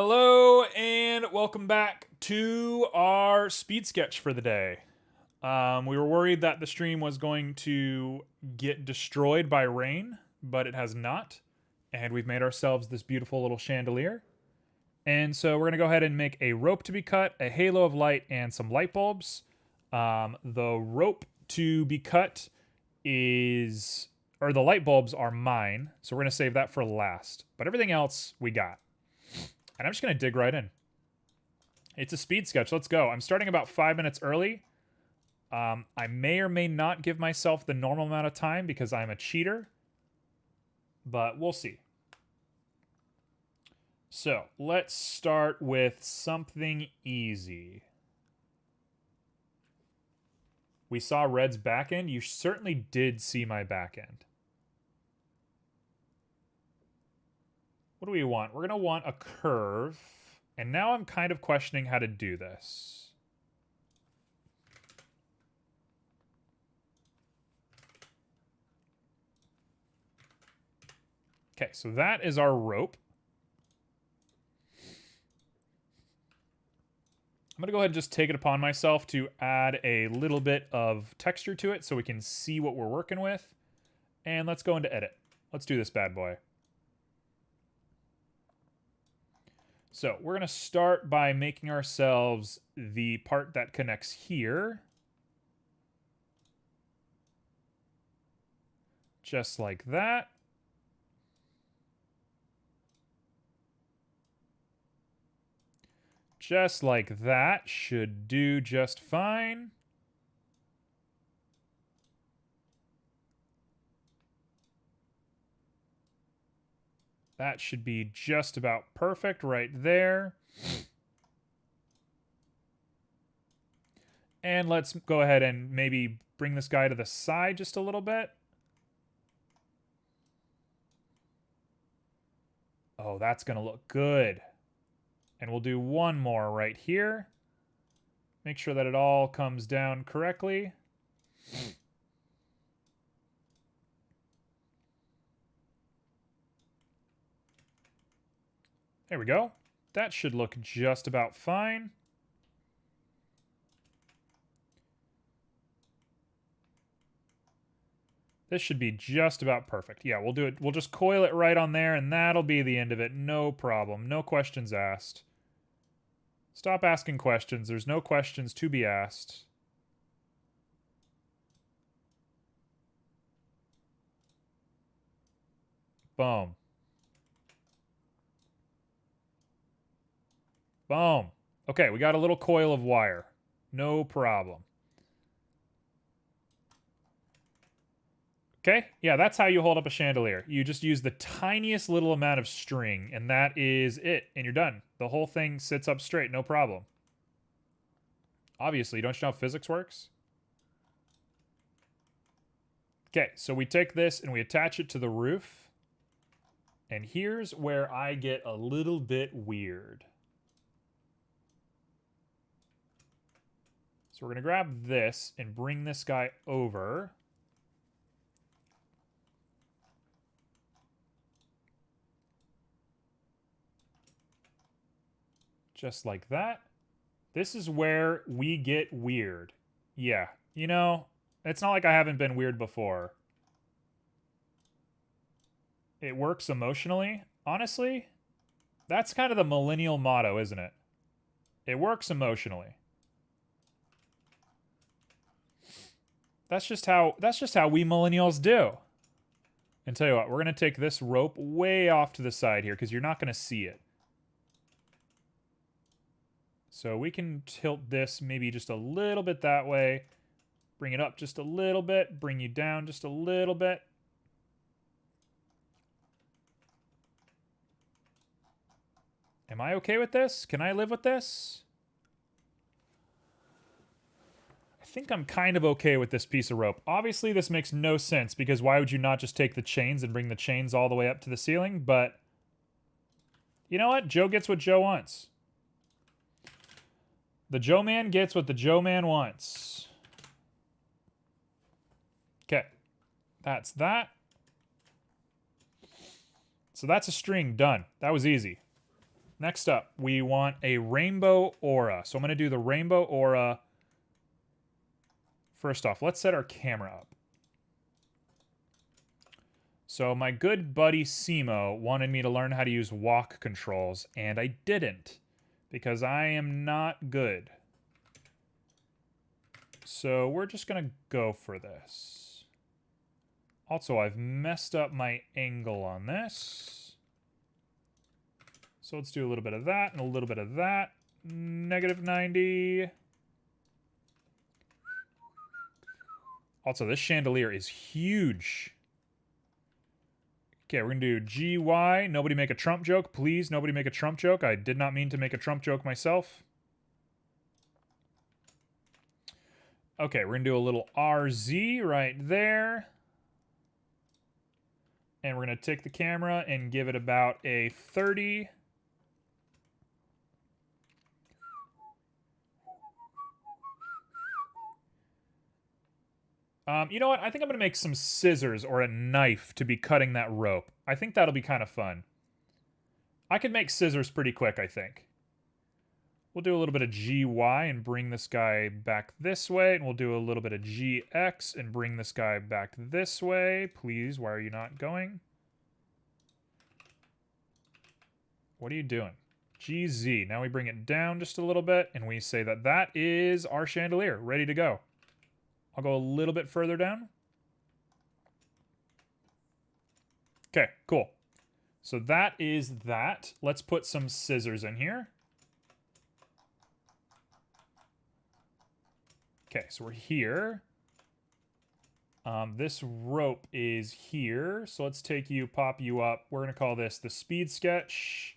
Hello and welcome back to our speed sketch for the day. We were worried that the stream was going to get destroyed by rain, but it has not. And we've made ourselves this beautiful little chandelier. And so we're going to go ahead and make a rope to be cut, a halo of light, and some light bulbs. The rope to be cut is, or the light bulbs are mine. So we're going to save that for last. But everything else we got. And I'm just going to dig right in. It's a speed sketch. Let's go. I'm starting about 5 minutes early. I may or may not give myself the normal amount of time because I'm a cheater. But we'll see. So, let's start with something easy. We saw Red's back end. You certainly did see my back end. What do we want? We're going to want a curve. And now I'm kind of questioning how to do this. Okay, so that is our rope. I'm going to go ahead and just take it upon myself to add a little bit of texture to it so we can see what we're working with. And let's go into edit. Let's do this bad boy. So we're going to start by making ourselves the part that connects here. Just like that. Just like that. Should do just fine. That should be just about perfect right there. And let's go ahead and maybe bring this guy to the side just a little bit. Oh, that's going to look good. And we'll do one more right here. Make sure that it all comes down correctly. There we go. That should look just about fine. This should be just about perfect. Yeah, we'll do it. We'll just coil it right on there, and that'll be the end of it. No problem. No questions asked. Stop asking questions. There's no questions to be asked. Boom. Boom. Okay, we got a little coil of wire. No problem. Okay, yeah, that's how you hold up a chandelier. You just use the tiniest little amount of string, and that is it, and you're done. The whole thing sits up straight, no problem. Obviously, don't you know how physics works? Okay, so we take this and we attach it to the roof. And here's where I get a little bit weird. So we're going to grab this and bring this guy over. Just like that. This is where we get weird. Yeah, you know, it's not like I haven't been weird before. It works emotionally. Honestly, that's kind of the millennial motto, isn't it? It works emotionally. That's just how we millennials do. And tell you what, we're going to take this rope way off to the side here because you're not going to see it. So we can tilt this maybe just a little bit that way. Bring it up just a little bit. Bring you down just a little bit. Am I okay with this? Can I live with this? I think I'm kind of okay with this piece of rope. Obviously, this makes no sense because why would you not just take the chains and bring the chains all the way up to the ceiling? But you know what? Joe gets what Joe wants. The Joe man gets what the Joe man wants. Okay. That's that. So that's a string done. That was easy. Next up, we want a rainbow aura. So I'm going to do the rainbow aura. First off, let's set our camera up. So my good buddy Simo wanted me to learn how to use walk controls, and I didn't because I am not good. So we're just going to go for this. Also, I've messed up my angle on this. So let's do a little bit of that and a little bit of that. -90. Also, this chandelier is huge. Okay, we're going to do GY. Nobody make a Trump joke. Please, nobody make a Trump joke. I did not mean to make a Trump joke myself. Okay, we're going to do a little RZ right there. And we're going to take the camera and give it about a 30. You know what? I think I'm going to make some scissors or a knife to be cutting that rope. I think that'll be kind of fun. I could make scissors pretty quick, I think. We'll do a little bit of GY and bring this guy back this way. And we'll do a little bit of GX and bring this guy back this way. Please, why are you not going? What are you doing? GZ. Now we bring it down just a little bit. And we say that that is our chandelier, ready to go. I'll go a little bit further down. Okay, cool. So that is that. Let's put some scissors in here. Okay, so we're here. This rope is here. So let's take you, pop you up. We're going to call this the speed sketch.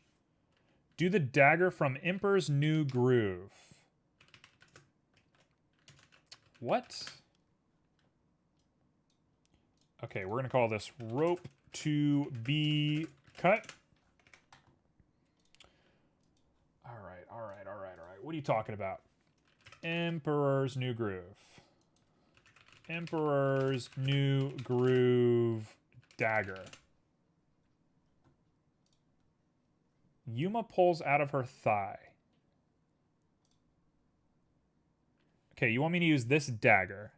Do the dagger from Emperor's New Groove. What? Okay, we're going to call this rope to be cut. All right. What are you talking about? Emperor's New Groove. Emperor's New Groove dagger. Yuma pulls out of her thigh. Okay, you want me to use this dagger.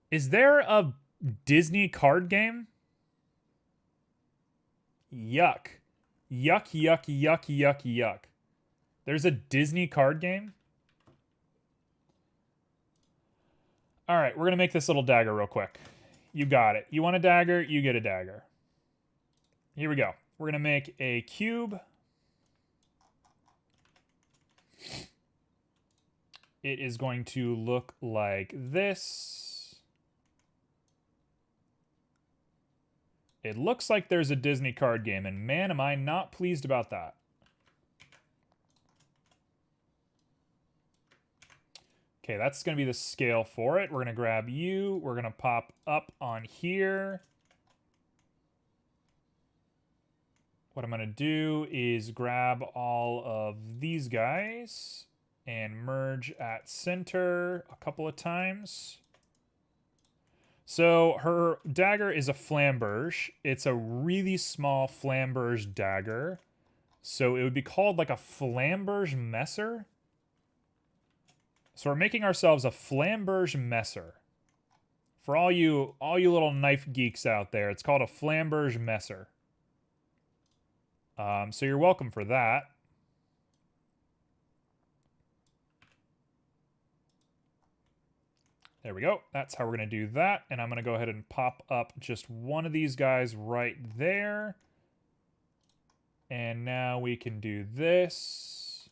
Is there a Disney card game? Yuck. Yuck, yuck, yuck, yuck, yuck. There's a Disney card game? All right, we're going to make this little dagger real quick. You got it. You want a dagger? You get a dagger. Here we go. We're going to make a cube. It is going to look like this. It looks like there's a Disney card game, and man, am I not pleased about that. Okay, that's going to be the scale for it. We're going to grab you. We're going to pop up on here. What I'm going to do is grab all of these guys and merge at center a couple of times. So her dagger is a flamberge. It's a really small flamberge dagger. So it would be called like a flamberge messer. So we're making ourselves a flamberge messer. For all you little knife geeks out there, it's called a flamberge messer. So you're welcome for that. There we go. That's how we're going to do that. And I'm going to go ahead and pop up just one of these guys right there. And now we can do this.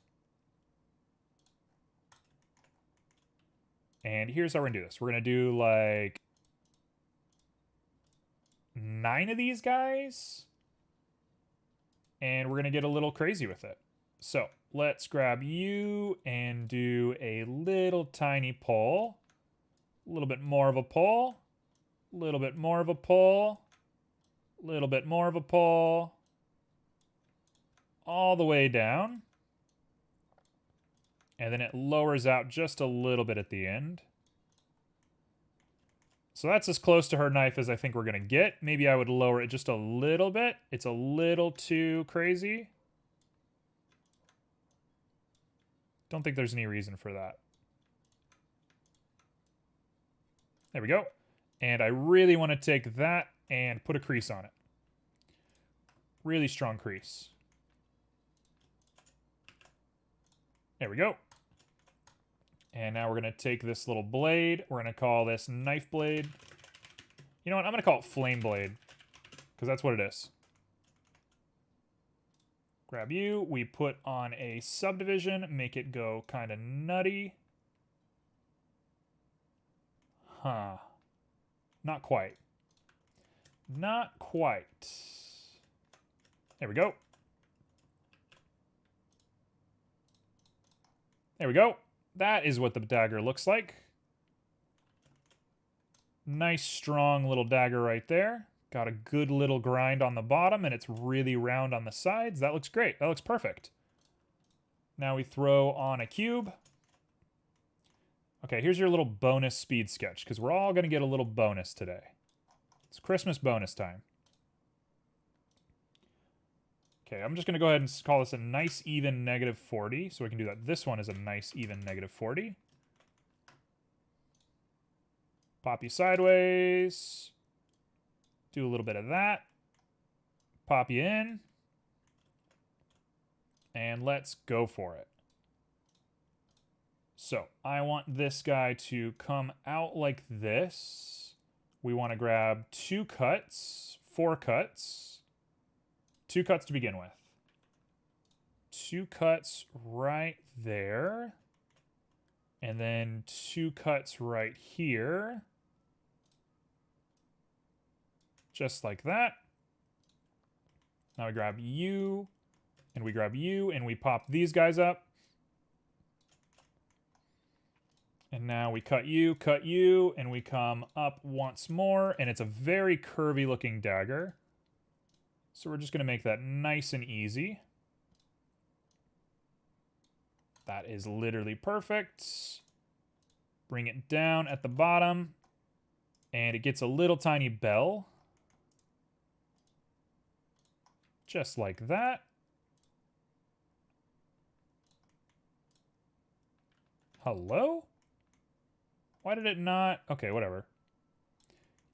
And here's how we're going to do this. We're going to do like 9 of these guys. And we're going to get a little crazy with it. So let's grab you and do a little tiny pull. A little bit more of a pull, a little bit more of a pull, a little bit more of a pull, all the way down. And then it lowers out just a little bit at the end. So that's as close to her knife as I think we're going to get. Maybe I would lower it just a little bit. It's a little too crazy. Don't think there's any reason for that. There we go. And I really want to take that and put a crease on it. Really strong crease. There we go. And now we're going to take this little blade. We're going to call this knife blade. You know what? I'm going to call it flame blade, because that's what it is. Grab you. We put on a subdivision. Make it go kind of nutty. Huh. Not quite. Not quite. There we go. There we go. That is what the dagger looks like. Nice, strong little dagger right there. Got a good little grind on the bottom, and it's really round on the sides. That looks great. That looks perfect. Now we throw on a cube. Okay, here's your little bonus speed sketch, because we're all going to get a little bonus today. It's Christmas bonus time. Okay, I'm just going to go ahead and call this a nice, even -40, so we can do that. This one is a nice, even -40. Pop you sideways. Do a little bit of that. Pop you in. And let's go for it. So, I want this guy to come out like this. We want to grab 2 cuts, 4 cuts. 2 cuts to begin with. 2 cuts right there. And then 2 cuts right here. Just like that. Now we grab you, and we grab you, and we pop these guys up. And now we cut you, and we come up once more, and it's a very curvy looking dagger. So we're just going to make that nice and easy. That is literally perfect. Bring it down at the bottom, and it gets a little tiny bell. Just like that. Hello? Why did it not? Okay, whatever.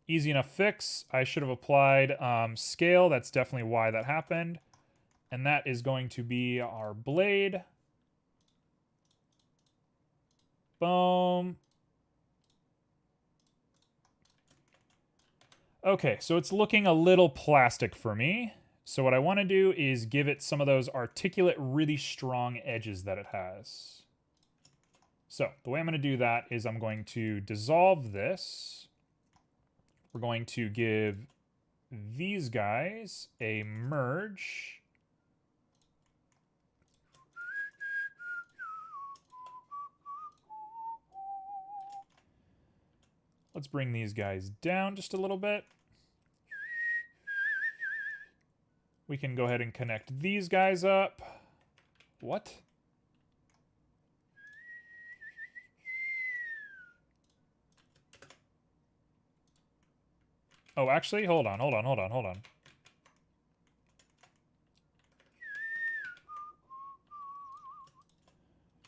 Easy enough fix. I should have applied scale. That's definitely why that happened. And that is going to be our blade. Boom. Okay, so it's looking a little plastic for me. So what I want to do is give it some of those articulate, really strong edges that it has. So the way I'm going to do that is I'm going to dissolve this. We're going to give these guys a merge. Let's bring these guys down just a little bit. We can go ahead and connect these guys up. What? Oh, actually, hold on.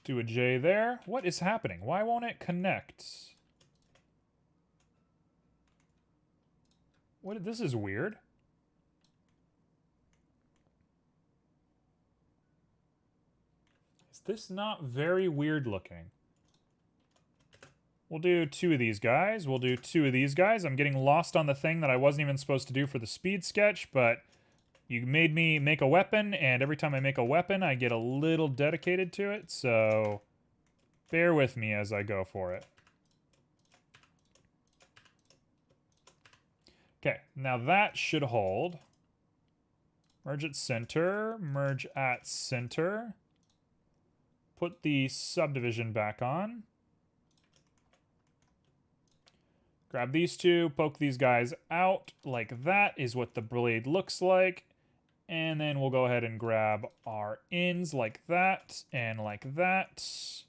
Do a J there. What is happening? Why won't it connect? What? This is weird. Is this not very weird looking? We'll do 2 of these guys. We'll do 2 of these guys. I'm getting lost on the thing that I wasn't even supposed to do for the speed sketch, but you made me make a weapon, and every time I make a weapon, I get a little dedicated to it, so bear with me as I go for it. Okay, now that should hold. Merge at center, merge at center. Put the subdivision back on. Grab these 2, poke these guys out like that is what the blade looks like. And then we'll go ahead and grab our ends like that and like that.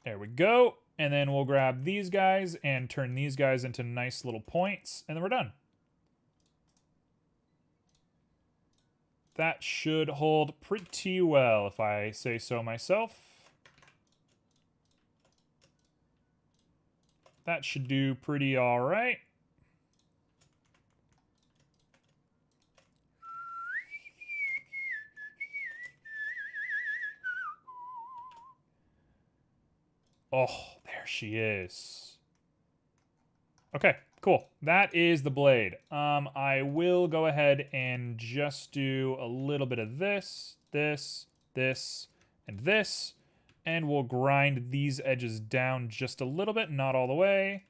There we go. And then we'll grab these guys and turn these guys into nice little points, and then we're done. That should hold pretty well, if I say so myself. That should do pretty all right. Oh, there she is. Okay, cool. That is the blade. I will go ahead and just do a little bit of this, this, and this. And we'll grind these edges down just a little bit, not all the way.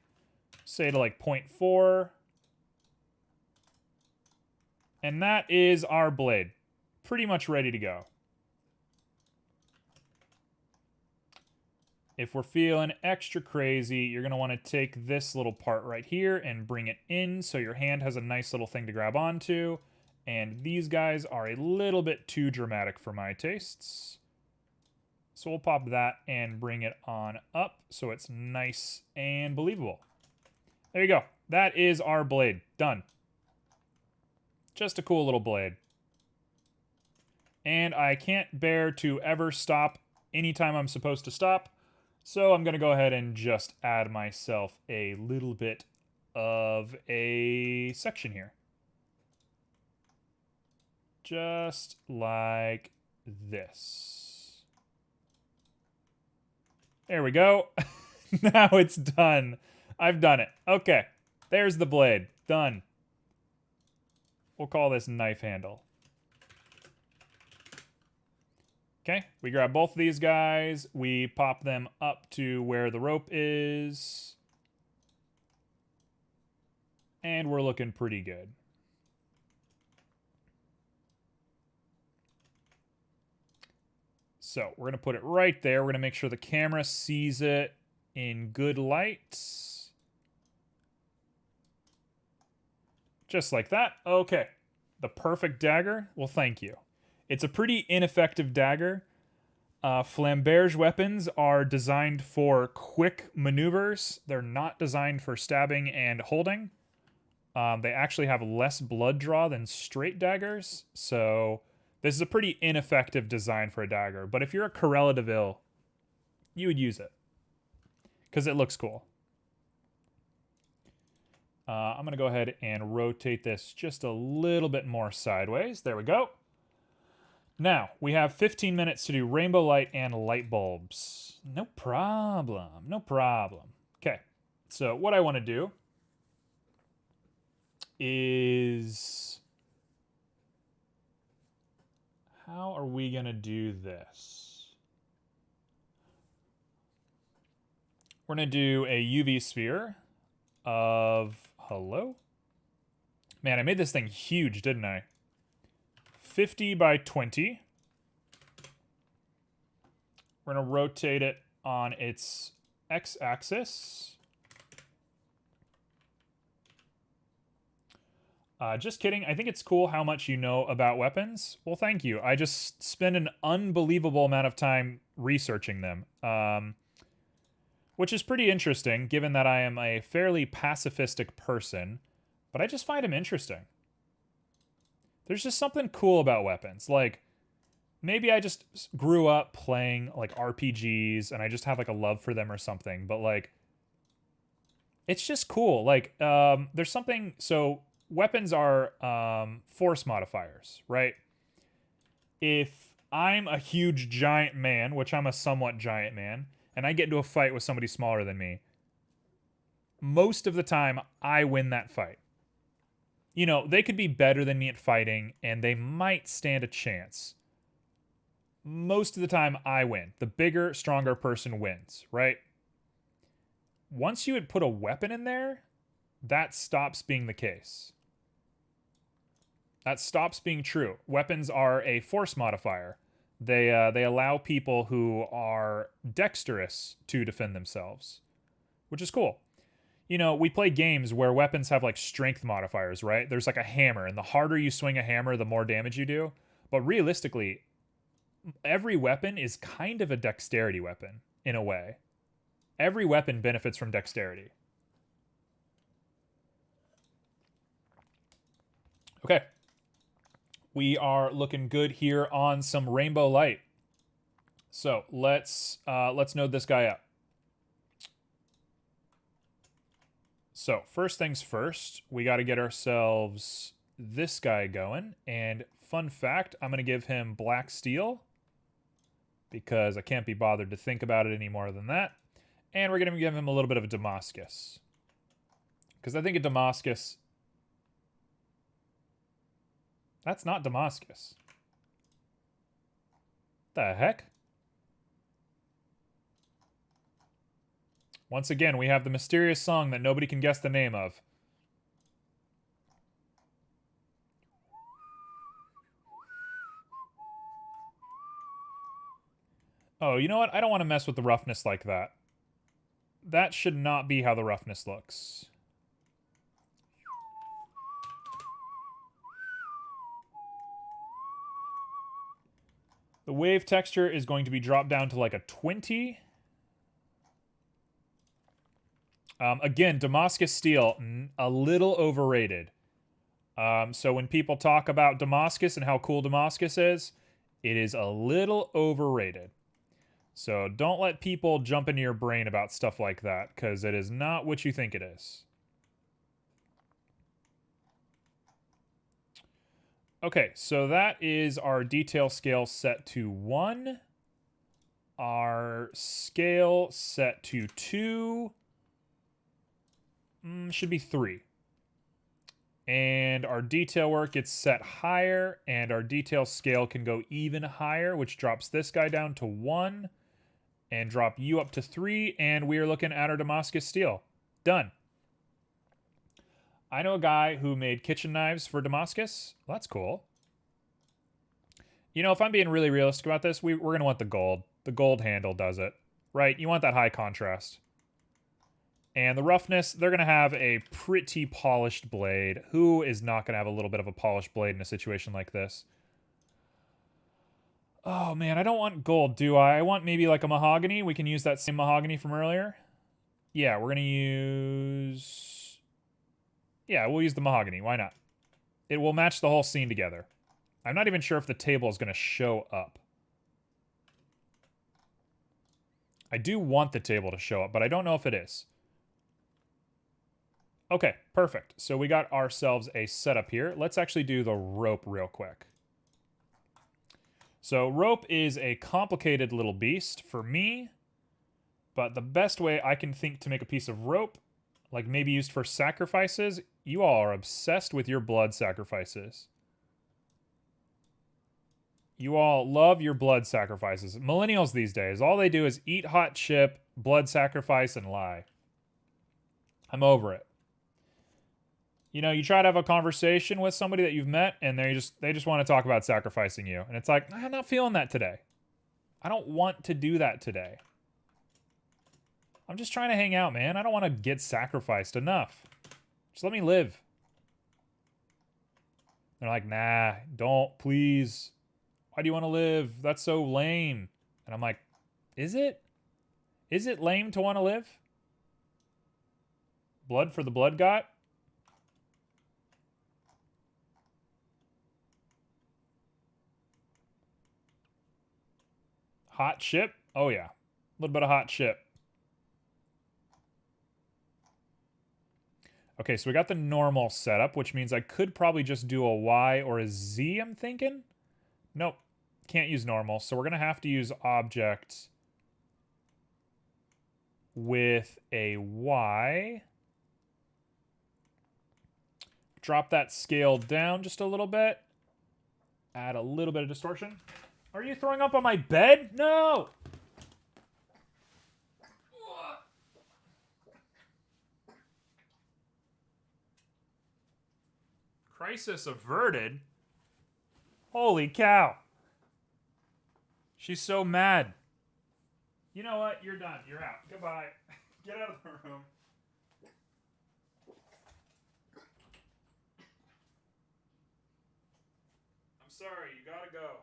Say to like 0.4. And that is our blade. Pretty much ready to go. If we're feeling extra crazy, you're going to want to take this little part right here and bring it in so your hand has a nice little thing to grab onto. And these guys are a little bit too dramatic for my tastes. So we'll pop that and bring it on up so it's nice and believable. There you go. That is our blade. Done. Just a cool little blade. And I can't bear to ever stop anytime I'm supposed to stop. So I'm going to go ahead and just add myself a little bit of a section here. Just like this. There we go. Now it's done. I've done it. Okay. There's the blade. Done. We'll call this knife handle. Okay, we grab both of these guys, we pop them up to where the rope is, and we're looking pretty good. So we're going to put it right there. We're going to make sure the camera sees it in good light. Just like that. Okay, the perfect dagger. Well, thank you. It's a pretty ineffective dagger. Flamberge weapons are designed for quick maneuvers. They're not designed for stabbing and holding. They actually have less blood draw than straight daggers. So this is a pretty ineffective design for a dagger. But if you're a Corella de Vil, you would use it. Because it looks cool. I'm going to go ahead and rotate this just a little bit more sideways. There we go. Now, we have 15 minutes to do rainbow light and light bulbs. No problem. No problem. Okay. So what I want to do is... how are we going to do this? We're going to do a UV sphere of... hello? Man, I made this thing huge, didn't I? 50 by 20. We're going to rotate it on its x-axis. Just kidding. I think it's cool how much you know about weapons. Well, thank you. I just spend an unbelievable amount of time researching them. Which is pretty interesting, given that I am a fairly pacifistic person. But I just find them interesting. There's just something cool about weapons. Like, maybe I just grew up playing, like, RPGs, and I just have, like, a love for them or something. But, like, it's just cool. Like, there's something... so, weapons are force modifiers, right? If I'm a huge giant man, which I'm a somewhat giant man, and I get into a fight with somebody smaller than me, most of the time, I win that fight. You know, they could be better than me at fighting, and they might stand a chance. Most of the time, I win. The bigger, stronger person wins, right? Once you had put a weapon in there, that stops being the case. That stops being true. Weapons are a force modifier. They allow people who are dexterous to defend themselves, which is cool. You know, we play games where weapons have, like, strength modifiers, right? There's, like, a hammer, and the harder you swing a hammer, the more damage you do. But realistically, every weapon is kind of a dexterity weapon, in a way. Every weapon benefits from dexterity. Okay. We are looking good here on some rainbow light. So let's node this guy up. So first things first, we got to get ourselves this guy going. And fun fact, I'm going to give him black steel because I can't be bothered to think about it any more than that. And we're going to give him a little bit of a Damascus. Because I think a Damascus... That's not Damascus. The heck? Once again, we have the mysterious song that nobody can guess the name of. Oh, you know what? I don't want to mess with the roughness like that. That should not be how the roughness looks. The wave texture is going to be dropped down to like a 20. Again, Damascus steel, a little overrated. So when people talk about Damascus and how cool Damascus is, it is a little overrated. So don't let people jump into your brain about stuff like that, because it is not what you think it is. Okay, so that is our detail scale set to 1. Our scale set to 2. Should be 3. And our detail work gets set higher, and our detail scale can go even higher, which drops this guy down to 1. And drop you up to 3, and we are looking at our Damascus steel. Done. I know a guy who made kitchen knives for Damascus. Well, that's cool. You know, if I'm being really realistic about this, we're going to want the gold. The gold handle does it, right? You want that high contrast. And the roughness, they're going to have a pretty polished blade. Who is not going to have a little bit of a polished blade in a situation like this? Oh, man, I don't want gold, do I? I want maybe like a mahogany. We can use that same mahogany from earlier. Yeah, we're going to use... Yeah, we'll use the mahogany. Why not? It will match the whole scene together. I'm not even sure if the table is going to show up. I do want the table to show up, but I don't know if it is. Okay, perfect. So we got ourselves a setup here. Let's actually do the rope real quick. So rope is a complicated little beast for me, but the best way I can think to make a piece of rope, like maybe used for sacrifices, you all are obsessed with your blood sacrifices. You all love your blood sacrifices. Millennials these days, all they do is eat hot chip, blood sacrifice, and lie. I'm over it. You know, you try to have a conversation with somebody that you've met, and they just want to talk about sacrificing you. And it's like, I'm not feeling that today. I don't want to do that today. I'm just trying to hang out, man. I don't want to get sacrificed enough. Just let me live. They're like, nah, don't, please. Why do you want to live? That's so lame. And I'm like, is it? Is it lame to want to live? Blood for the blood god? Hot chip? Oh yeah. A little bit of hot chip. Okay, so we got the normal setup, which means I could probably just do a Y or a Z, I'm thinking. Nope. Can't use normal, so we're going to have to use object with a Y. Drop that scale down just a little bit. Add a little bit of distortion. Are you throwing up on my bed? No! Crisis averted? Holy cow. She's so mad. You know what? You're done. You're out. Goodbye. Get out of the room. I'm sorry. You gotta go.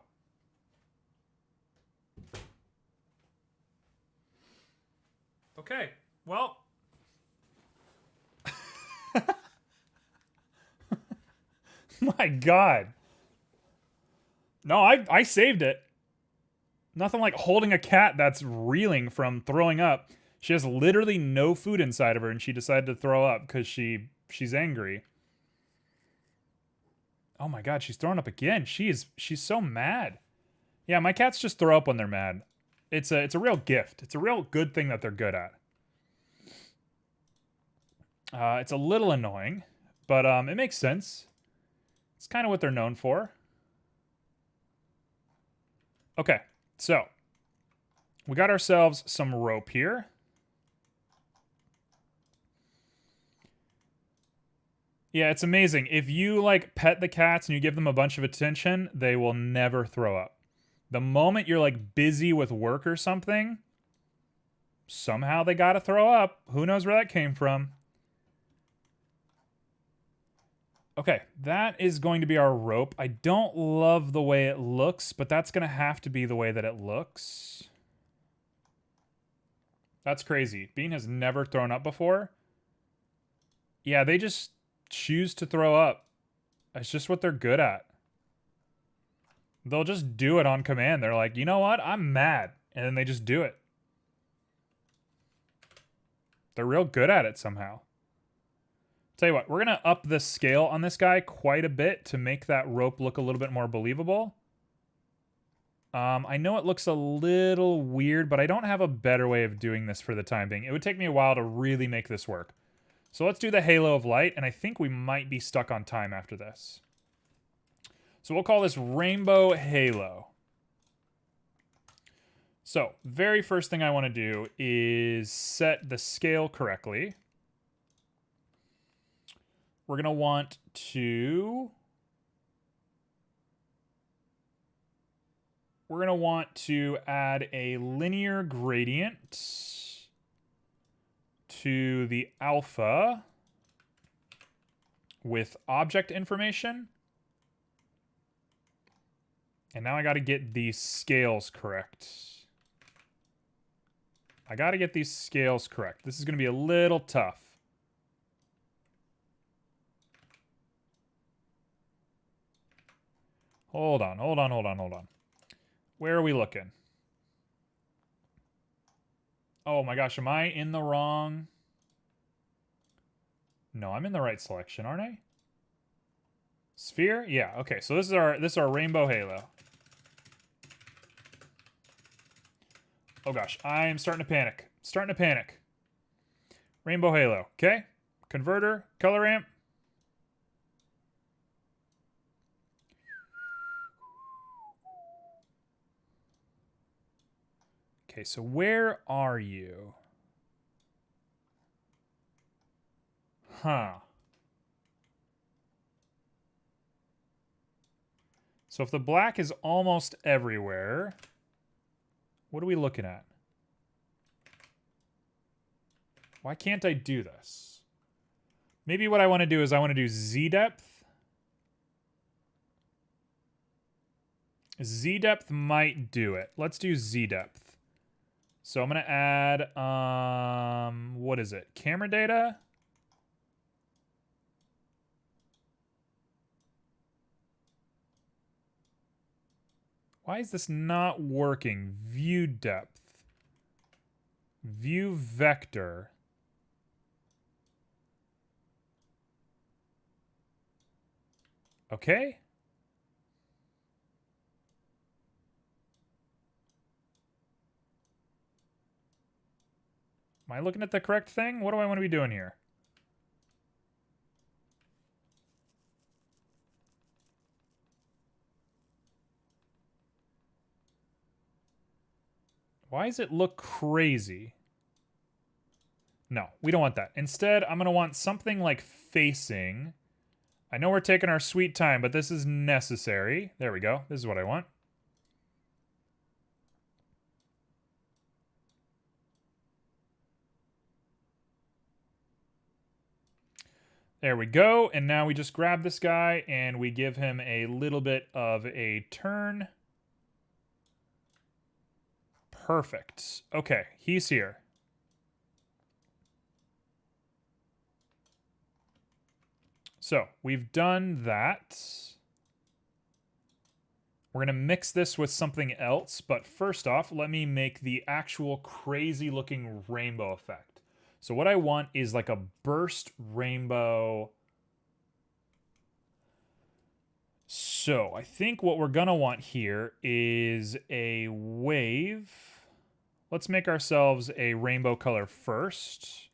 Okay. Okay, well. My God. No, I saved it. Nothing like holding a cat that's reeling from throwing up. She has literally no food inside of her, and she decided to throw up because she's angry. Oh my God, she's throwing up again. She's so mad. Yeah, my cats just throw up when they're mad. It's a real gift. It's a real good thing that they're good at. It's a little annoying, but it makes sense. It's kind of what they're known for. Okay, so we got ourselves some rope here. Yeah, it's amazing. If you like pet the cats and you give them a bunch of attention, they will never throw up. The moment you're like busy with work or something, somehow they gotta throw up. Who knows where that came from? Okay, that is going to be our rope. I don't love the way it looks, but that's going to have to be the way that it looks. That's crazy. Bean has never thrown up before. Yeah, they just choose to throw up. It's just what they're good at. They'll just do it on command. They're like, you know what? I'm mad. And then they just do it. They're real good at it somehow. Tell you what, we're going to up the scale on this guy quite a bit to make that rope look a little bit more believable. I know it looks a little weird, but I don't have a better way of doing this for the time being. It would take me a while to really make this work. So let's do the halo of light, and I think we might be stuck on time after this. So we'll call this Rainbow Halo. So, very first thing I want to do is set the scale correctly. We're going to want to... add a linear gradient to the alpha with object information. And now I got to get these scales correct. This is going to be a little tough. Hold on. Where are we looking? Oh my gosh, am I in the wrong? No, I'm in the right selection, aren't I? Sphere? Yeah, okay. So this is our rainbow halo. Oh gosh, I'm starting to panic. Rainbow halo, okay? Converter, color ramp. Okay, so where are you? Huh. So if the black is almost everywhere, what are we looking at? Why can't I do this? Maybe what I want to do is I want to do Z-depth. Z-depth might do it. Let's do Z-depth. So I'm going to add, what is it? Camera data? Why is this not working? View depth. View vector. Okay. Am I looking at the correct thing? What do I want to be doing here? Why does it look crazy? No, we don't want that. Instead, I'm going to want something like facing. I know we're taking our sweet time, but this is necessary. There we go. This is what I want. There we go. And now we just grab this guy and we give him a little bit of a turn. Perfect. Okay, he's here. So we've done that. We're going to mix this with something else, but first off, let me make the actual crazy looking rainbow effect. So what I want is like a burst rainbow. So I think what we're going to want here is a wave. Let's make ourselves a rainbow color first.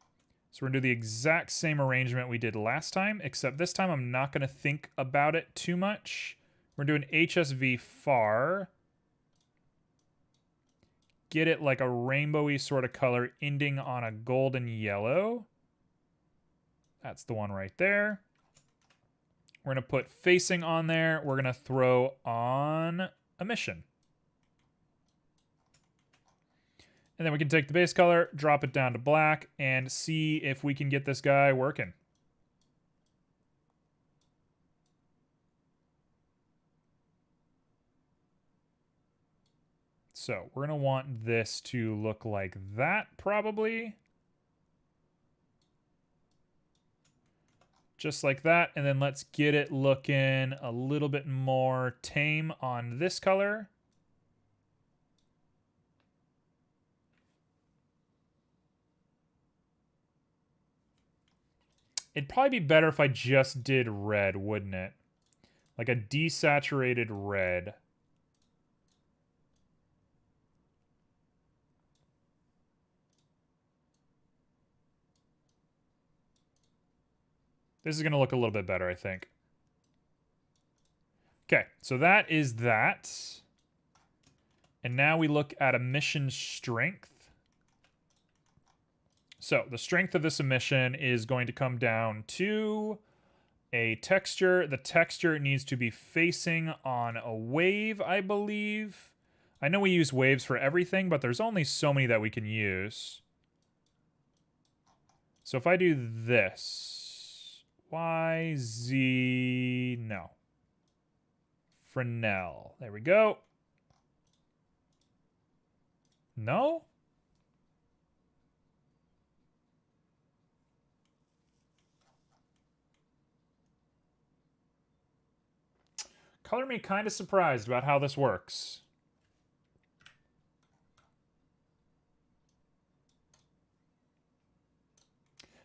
So we're going to do the exact same arrangement we did last time, except this time I'm not going to think about it too much. We're doing HSV far. Get it like a rainbowy sort of color ending on a golden yellow. That's the one right there. We're going to put facing on there. We're going to throw on emission. And then we can take the base color, drop it down to black, and see if we can get this guy working. So we're going to want this to look like that, probably. Just like that. And then let's get it looking a little bit more tame on this color. It'd probably be better if I just did red, wouldn't it? Like a desaturated red. This is going to look a little bit better, I think. Okay, so that is that. And now we look at emission strength. So the strength of this emission is going to come down to a texture. The texture needs to be facing on a wave, I believe. I know we use waves for everything, but there's only so many that we can use. So if I do this... Y, Z, no. Fresnel. There we go. No? Color me kind of surprised about how this works.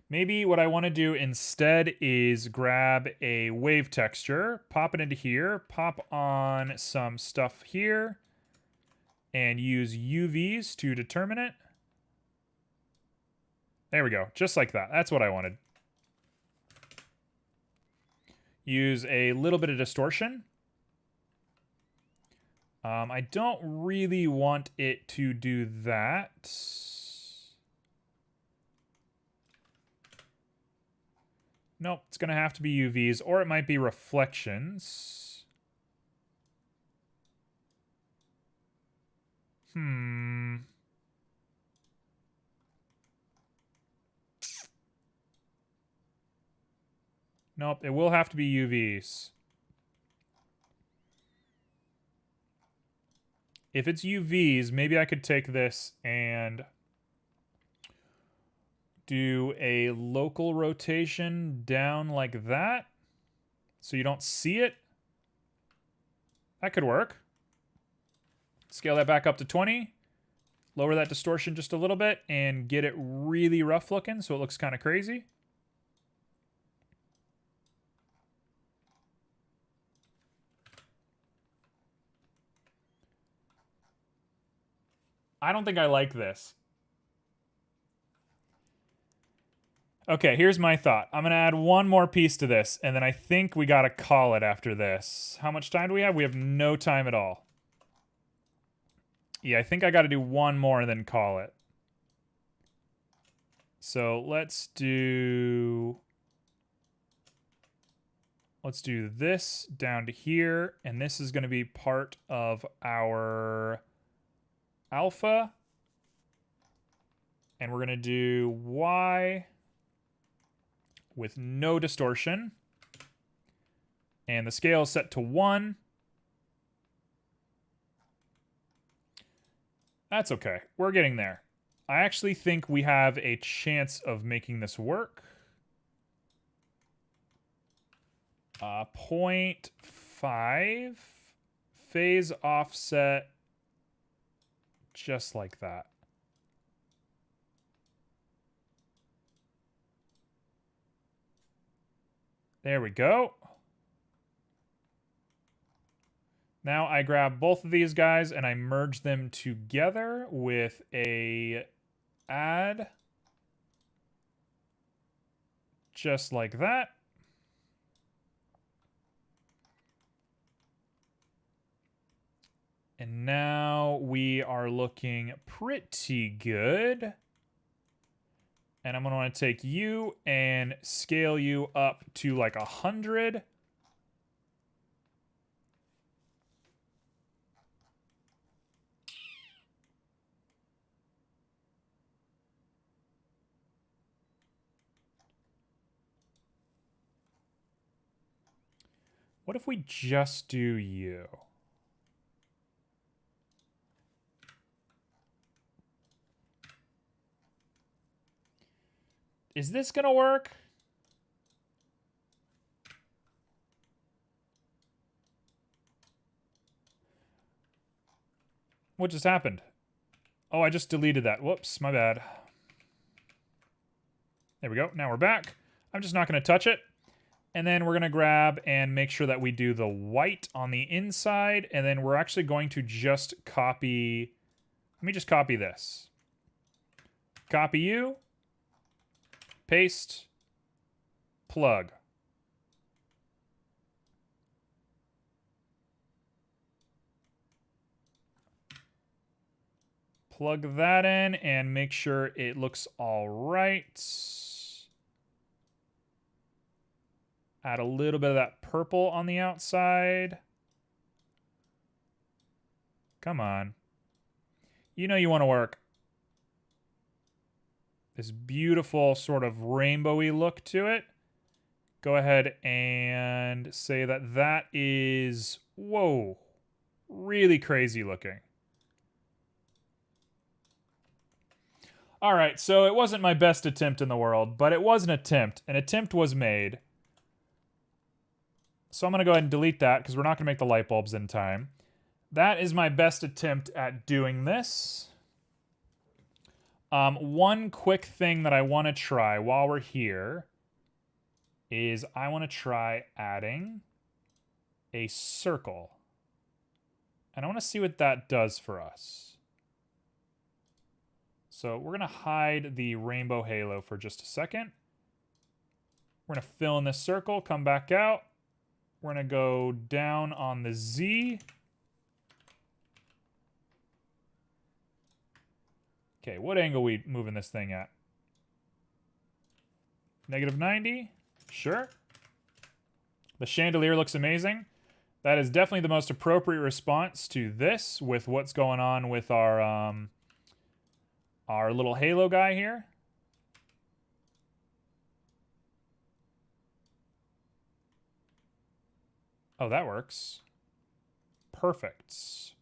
Maybe what I want to do instead is grab a wave texture, pop it into here, pop on some stuff here, and use UVs to determine it. There we go, just like that. That's what I wanted. Use a little bit of distortion. I don't really want it to do that. Nope, it's going to have to be UVs, or it might be reflections. Nope, it will have to be UVs. If it's UVs, maybe I could take this and do a local rotation down like that so you don't see it. That could work. Scale that back up to 20. Lower that distortion just a little bit and get it really rough looking so it looks kind of crazy. I don't think I like this. Okay, here's my thought. I'm going to add one more piece to this, and then I think we got to call it after this. How much time do we have? We have no time at all. Yeah, I think I got to do one more and then call it. So let's do this down to here, and this is going to be part of our alpha. And we're going to do Y with no distortion. And the scale is set to 1. That's okay. We're getting there. I actually think we have a chance of making this work. 0.5 phase offset, just like that. There we go. Now I grab both of these guys and I merge them together with a add, just like that. And now we are looking pretty good. And I'm going to want to take you and scale you up to like 100. What if we just do you? Is this going to work? What just happened? Oh, I just deleted that. Whoops, my bad. There we go. Now we're back. I'm just not going to touch it. And then we're going to grab and make sure that we do the white on the inside. And then we're actually going to just copy. Let me just copy this. Copy you. Paste. Plug. Plug that in and make sure it looks all right. Add a little bit of that purple on the outside. Come on. You know you want to work. This beautiful sort of rainbowy look to it. Go ahead and say that that is, whoa, really crazy looking. All right, so it wasn't my best attempt in the world, but it was an attempt. An attempt was made. So I'm going to go ahead and delete that because we're not going to make the light bulbs in time. That is my best attempt at doing this. One quick thing that I want to try while we're here is I want to try adding a circle. And I want to see what that does for us. So we're going to hide the rainbow halo for just a second. We're going to fill in this circle, come back out. We're going to go down on the Z. Okay, what angle are we moving this thing at? -90? Sure. The chandelier looks amazing. That is definitely the most appropriate response to this with what's going on with our little halo guy here. Oh, that works. Perfect.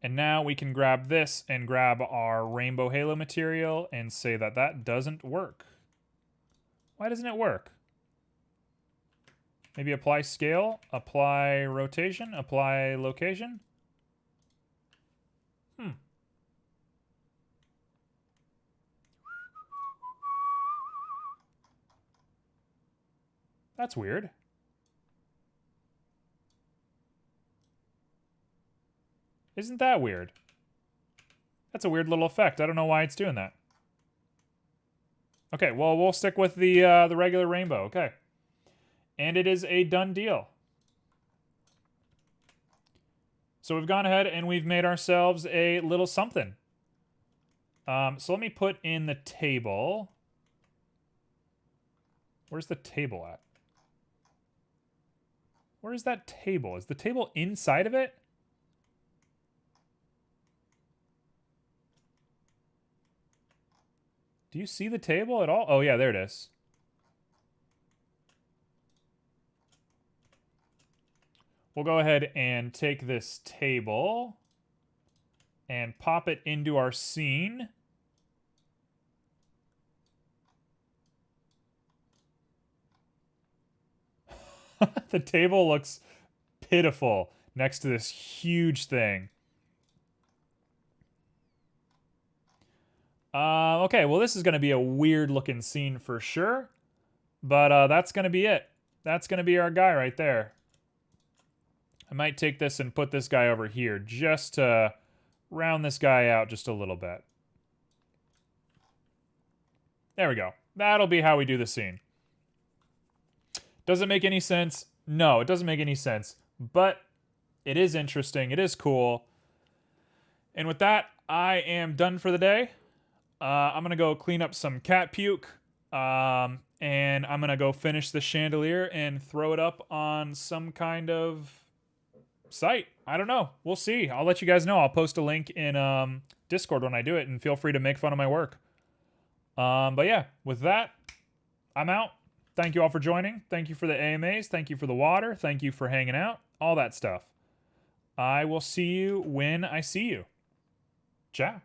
And now we can grab this and grab our rainbow halo material and say that that doesn't work. Why doesn't it work? Maybe apply scale, apply rotation, apply location. That's weird. Isn't that weird? That's a weird little effect. I don't know why it's doing that. Okay, well, we'll stick with the regular rainbow. Okay. And it is a done deal. So we've gone ahead and we've made ourselves a little something. So let me put in the table. Where's the table at? Where is that table? Is the table inside of it? Do you see the table at all? Oh, yeah, there it is. We'll go ahead and take this table and pop it into our scene. The table looks pitiful next to this huge thing. Okay, well, this is going to be a weird looking scene for sure. But that's going to be it. That's going to be our guy right there. I might take this and put this guy over here just to round this guy out just a little bit. There we go. That'll be how we do the scene. Does it make any sense? No, it doesn't make any sense. But it is interesting. It is cool. And with that, I am done for the day. I'm going to go clean up some cat puke. And I'm going to go finish the chandelier and throw it up on some kind of site. I don't know. We'll see. I'll let you guys know. I'll post a link in Discord when I do it, and feel free to make fun of my work. But yeah, with that, I'm out. Thank you all for joining. Thank you for the AMAs. Thank you for the water. Thank you for hanging out. All that stuff. I will see you when I see you. Ciao.